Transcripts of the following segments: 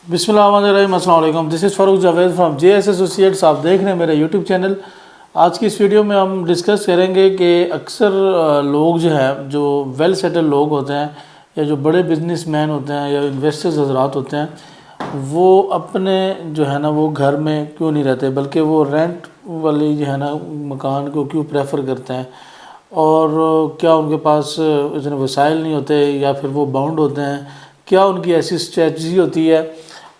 بسم اللہ الرحمن الرحیم۔ السلام علیکم، this is Farooq Javed from J S associates. آپ دیکھ رہے ہیں میرا یوٹیوب چینل۔ آج کی اس ویڈیو میں ہم ڈسکس کریں گے کہ اکثر لوگ جو ہیں جو ویل سیٹل لوگ ہوتے ہیں یا جو بڑے بزنس مین ہوتے ہیں یا انویسٹرز حضرات ہوتے ہیں، وہ اپنے جو ہے نا وہ گھر میں کیوں نہیں رہتے بلکہ وہ رینٹ والی جو ہے نا مکان کو کیوں پریفر کرتے ہیں، اور کیا ان کے پاس اتنے وسائل نہیں ہوتے یا پھر وہ باؤنڈ ہوتے ہیں، کیا ان کی ایسی اسٹریٹجی ہوتی ہے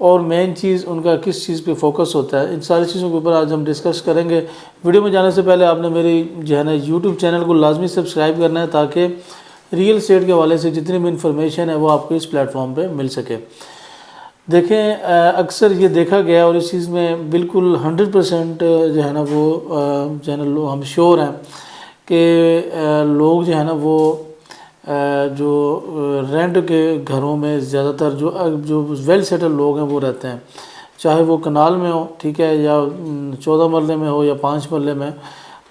اور مین چیز ان کا کس چیز پہ فوکس ہوتا ہے۔ ان ساری چیزوں کے اوپر آج ہم ڈسکس کریں گے۔ ویڈیو میں جانے سے پہلے آپ نے میری جو ہے نا یوٹیوب چینل کو لازمی سبسکرائب کرنا ہے تاکہ ریئل اسٹیٹ کے حوالے سے جتنی بھی انفارمیشن ہے وہ آپ کو اس پلیٹ فارم پہ مل سکے۔ دیکھیں، اکثر یہ دیکھا گیا اور اس چیز میں بالکل 100% جو ہے نا وہ جو ہے نا ہم شور ہیں کہ لوگ جو ہے نا وہ جو رینٹ کے گھروں میں زیادہ تر جو ویل سیٹل لوگ ہیں وہ رہتے ہیں، چاہے وہ کنال میں ہو، ٹھیک ہے، یا 14 مرلے میں ہو یا 5 مرلے میں،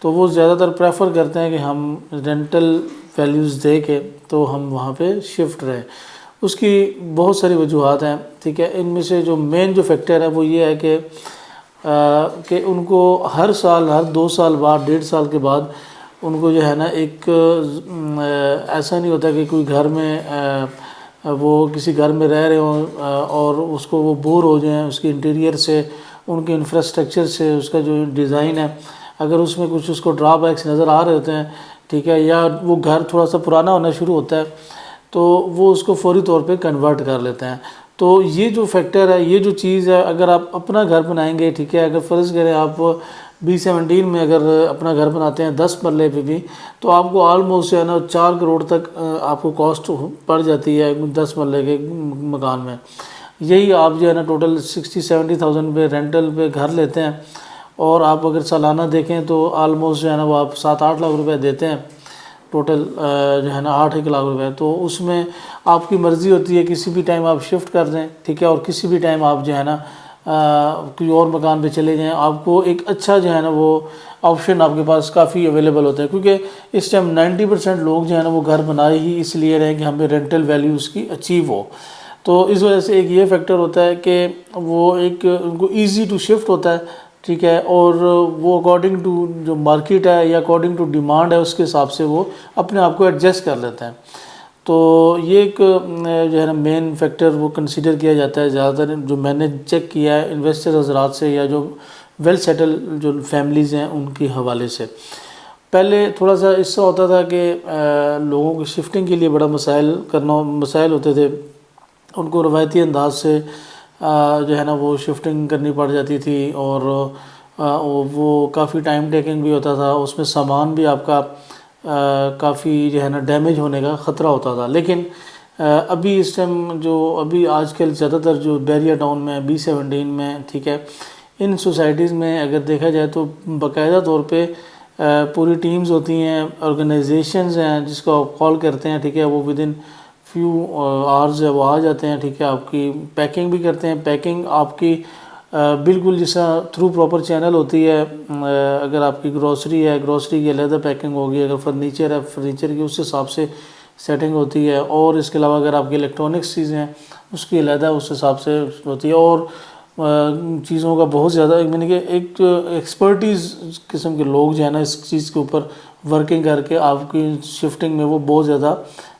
تو وہ زیادہ تر پریفر کرتے ہیں کہ ہم رینٹل ویلیوز دے کے تو ہم وہاں پہ شفٹ رہیں۔ اس کی بہت ساری وجوہات ہیں، ٹھیک ہے۔ ان میں سے جو مین جو فیکٹر ہے وہ یہ ہے کہ ان کو ہر سال، ہر 2 سال بعد، 1.5 سال کے بعد ان کو جو ہے نا ایک ایسا نہیں ہوتا کہ کوئی گھر میں وہ کسی گھر میں رہ رہے ہوں اور اس کو وہ بور ہو جائیں اس کے انٹیریئر سے، ان کے انفراسٹرکچر سے، اس کا جو ڈیزائن ہے، اگر اس میں کچھ اس کو ڈرا بیکس نظر آ رہے ہوتے ہیں، ٹھیک ہے، یا وہ گھر تھوڑا سا پرانا ہونا شروع ہوتا ہے تو وہ اس کو فوری طور پہ کنورٹ کر لیتے ہیں۔ تو یہ جو فیکٹر ہے، یہ جو چیز ہے، اگر آپ اپنا گھر بنائیں گے، ٹھیک ہے، اگر فرض کریں آپ B17 میں اگر اپنا گھر بناتے ہیں 10 مرلے پہ بھی، تو آپ کو آلموسٹ جو ہے نا 4 کروڑ تک آپ کو کاسٹ پڑ جاتی ہے 10 مرلے کے مکان میں۔ یہی آپ جو ہے نا ٹوٹل 60-70,000 پہ رینٹل پہ گھر لیتے ہیں، اور آپ اگر سالانہ دیکھیں تو آلموسٹ جو ہے نا وہ آپ 7-8 لاکھ روپے دیتے ہیں، ٹوٹل جو ہے نا 8-1 لاکھ روپے۔ تو اس میں آپ کی مرضی ہوتی ہے، کسی بھی ٹائم آپ شفٹ کر دیں، ٹھیک ہے، اور کسی بھی ٹائم آپ جو ہے نا کوئی اور مکان پہ چلے جائیں۔ آپ کو ایک اچھا جو ہے نا وہ آپشن آپ کے پاس کافی اویلیبل ہوتا ہے، کیونکہ اس ٹائم 90% لوگ جو ہے نا وہ گھر بنائے ہی اس لیے رہیں کہ ہمیں رینٹل ویلیو اس کی اچیو ہو۔ تو اس وجہ سے ایک یہ فیکٹر ہوتا ہے کہ وہ ایک ان کو ایزی ٹو شفٹ ہوتا ہے، ٹھیک ہے، اور وہ اکارڈنگ ٹو جو مارکیٹ ہے یا اکارڈنگ ٹو ڈیمانڈ ہے اس کے حساب سے وہ اپنے آپ کو ایڈجسٹ کر لیتے ہیں۔ تو یہ ایک جو ہے نا مین فیکٹر وہ کنسیڈر کیا جاتا ہے زیادہ تر، جو میں نے چیک کیا ہے انویسٹر حضرات سے یا جو ویل سیٹل جو فیملیز ہیں ان کے حوالے سے۔ پہلے تھوڑا سا اس سے ہوتا تھا کہ لوگوں کی شفٹنگ کے لیے بڑا مسائل ہوتے تھے، ان کو روایتی انداز سے جو ہے نا وہ شفٹنگ کرنی پڑ جاتی تھی، اور وہ کافی ٹائم ٹیکنگ بھی ہوتا تھا، اس میں سامان بھی آپ کا کافی جو ہے نا ڈیمیج ہونے کا خطرہ ہوتا تھا۔ لیکن ابھی اس ٹائم جو ابھی آج کل زیادہ تر جو بیریا ٹاؤن میں B17 میں، ٹھیک ہے، ان سوسائٹیز میں اگر دیکھا جائے تو باقاعدہ طور پہ پوری ٹیمز ہوتی ہیں، آرگنائزیشنز ہیں جس کو آپ کال کرتے ہیں، ٹھیک ہے، وہ ودن فیو آورز ہے وہ آ جاتے ہیں، ٹھیک ہے، آپ کی پیکنگ بھی کرتے ہیں۔ پیکنگ آپ کی بالکل جس طرح تھرو پراپر چینل ہوتی ہے، اگر آپ کی گروسری ہے، گروسری کی علیحدہ پیکنگ ہوگی، اگر فرنیچر ہے فرنیچر کی اس حساب سے سیٹنگ ہوتی ہے، اور اس کے علاوہ اگر آپ کی الیکٹرانکس چیزیں ہیں اس کی علیحدہ اس حساب سے ہوتی ہے، اور چیزوں کا بہت زیادہ یعنی کہ ایک ایکسپرٹیز قسم کے لوگ جو ہے نا اس چیز کے اوپر ورکنگ کر کے آپ کی شفٹنگ میں وہ بہت زیادہ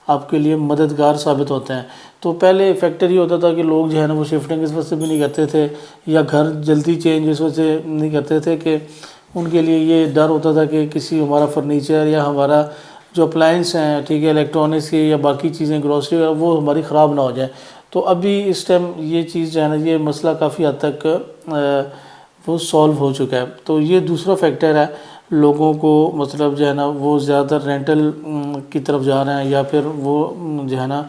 آپ کے لیے مددگار ثابت ہوتے ہیں۔ تو پہلے فیکٹر یہ ہوتا تھا کہ لوگ جو ہے نا وہ شفٹنگ اس وجہ سے بھی نہیں کرتے تھے، یا گھر جلدی چینج اس وجہ سے نہیں کرتے تھے کہ ان کے لیے یہ ڈر ہوتا تھا کہ کسی ہمارا فرنیچر یا ہمارا جو اپلائنس ہیں، ٹھیک ہے، الیکٹرانکس کی یا باقی چیزیں گروسری وہ ہماری خراب نہ ہو جائیں۔ تو ابھی اس ٹائم یہ چیز جو ہے نا یہ مسئلہ کافی حد تک وہ سولو ہو چکا ہے۔ تو یہ دوسرا فیکٹر ہے، لوگوں کو مطلب جو ہے نا وہ زیادہ تر رینٹل کی طرف جا رہے ہیں، یا پھر وہ جو ہے نا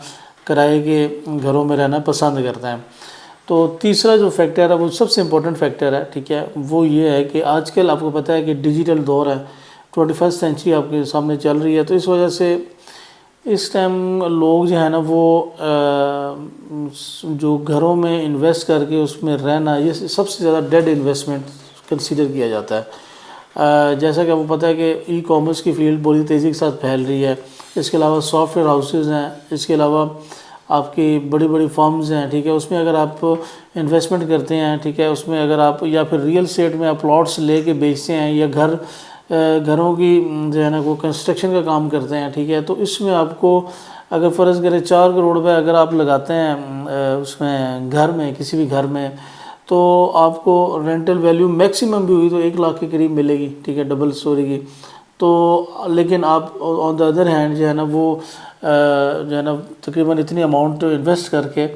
کرائے کے گھروں میں رہنا پسند کرتے ہیں۔ تو تیسرا جو فیکٹر ہے وہ سب سے امپورٹنٹ فیکٹر ہے، ٹھیک ہے، وہ یہ ہے کہ آج کل آپ کو پتہ ہے کہ ڈیجیٹل دور ہے، 21 سینچری آپ کے سامنے چل رہی ہے۔ تو اس وجہ سے اس ٹائم لوگ جو ہے نا وہ جو گھروں میں انویسٹ کر کے اس میں رہنا، یہ سب سے زیادہ ڈیڈ انویسٹمنٹ کنسیڈر کیا جاتا ہے۔ جیسا کہ آپ کو پتہ ہے کہ ای کامرس کی فیلڈ بڑی تیزی کے ساتھ پھیل رہی ہے، اس کے علاوہ سافٹ ویئر ہاؤسز ہیں، اس کے علاوہ آپ کی بڑی بڑی فارمز ہیں، ٹھیک ہے، اس میں اگر آپ انویسٹمنٹ کرتے ہیں، ٹھیک ہے، اس میں اگر آپ یا پھر ریئل اسٹیٹ میں آپ پلاٹس لے کے بیچتے ہیں یا گھروں کی جو ہے نا وہ کنسٹرکشن کا کام کرتے ہیں، ٹھیک ہے، تو اس میں آپ کو اگر فرض کریں 4 کروڑ روپے اگر آپ لگاتے ہیں اس میں گھر میں، کسی بھی گھر میں، تو آپ کو رینٹل ویلیو میکسیمم بھی ہوئی تو 1 لاکھ کے قریب ملے گی، ٹھیک ہے، ڈبل سٹوری کی. تو لیکن آپ آن دا ادر ہینڈ جو ہے نا وہ جو ہے نا تقریباً اتنی اماؤنٹ انویسٹ کر کے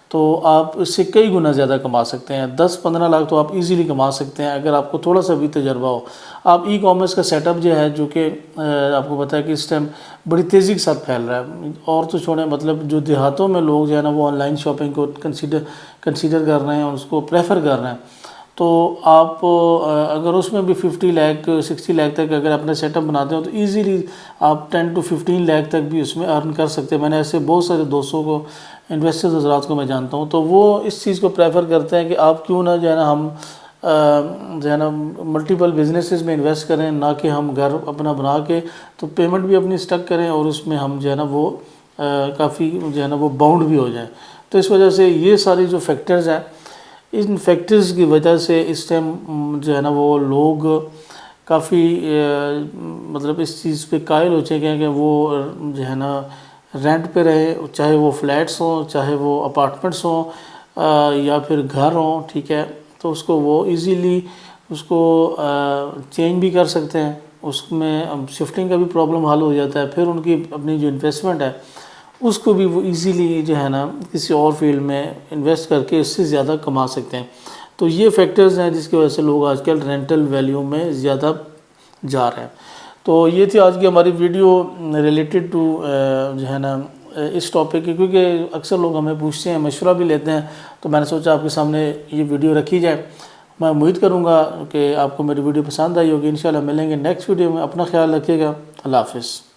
تو آپ اس سے کئی گنا زیادہ کما سکتے ہیں. 10-15 لاکھ تو آپ ایزیلی کما سکتے ہیں اگر آپ کو تھوڑا سا بھی تجربہ ہو. آپ ای کامرس کا سیٹ اپ جو ہے، جو کہ آپ کو پتہ ہے کہ اس ٹائم بڑی تیزی کے ساتھ پھیل رہا ہے، اور تو چھوڑیں مطلب جو دیہاتوں میں لوگ جو ہے نا وہ آن لائن شاپنگ کو کنسیڈر کر رہے ہیں اور اس کو پریفر کر رہے ہیں. تو آپ اگر اس میں بھی 50 لاکھ 60 لاکھ تک اگر اپنا سیٹ اپ بناتے ہیں تو ایزیلی آپ 10 to 15 لاکھ تک بھی اس میں ارن کر سکتے ہیں. میں نے ایسے بہت سارے دوستوں کو، انویسٹرز حضرات کو میں جانتا ہوں، تو وہ اس چیز کو پریفر کرتے ہیں کہ آپ کیوں نہ جو ہے نا ہم جو ہے نا ملٹیپل بزنسز میں انویسٹ کریں، نہ کہ ہم گھر اپنا بنا کے تو پیمنٹ بھی اپنی اسٹک کریں اور اس میں ہم جو ہے نا وہ کافی جو ہے نا وہ باؤنڈ بھی ہو جائیں. تو اس وجہ سے یہ ساری جو فیکٹرز ہیں، ان فیکٹرز کی وجہ سے اس ٹائم جو ہے نا وہ لوگ کافی مطلب اس چیز پہ قائل ہو چکے ہیں کہ وہ جو ہے نا رینٹ پہ رہے، چاہے وہ فلیٹس ہوں، چاہے وہ اپارٹمنٹس ہوں یا پھر گھر ہوں، ٹھیک ہے، تو اس کو وہ ایزیلی اس کو چینج بھی کر سکتے ہیں. اس میں شفٹنگ کا بھی پرابلم حل ہو جاتا ہے. پھر ان کی اپنی جو انویسٹمنٹ ہے اس کو بھی وہ ایزیلی جو ہے نا کسی اور فیلڈ میں انویسٹ کر کے اس سے زیادہ کما سکتے ہیں. تو یہ فیکٹرز ہیں جس کی وجہ سے لوگ آج کل رینٹل ویلیو میں زیادہ جا رہے ہیں. تو یہ تھی آج کی ہماری ویڈیو ریلیٹڈ ٹو جو ہے نا اس ٹاپک کی، کیونکہ اکثر لوگ ہمیں پوچھتے ہیں، مشورہ بھی لیتے ہیں، تو میں نے سوچا آپ کے سامنے یہ ویڈیو رکھی جائے. میں امید کروں گا کہ آپ کو میری ویڈیو پسند آئی ہوگی. انشاءاللہ ملیں گے نیکسٹ ویڈیو میں. اپنا خیال رکھیے گا. اللہ حافظ.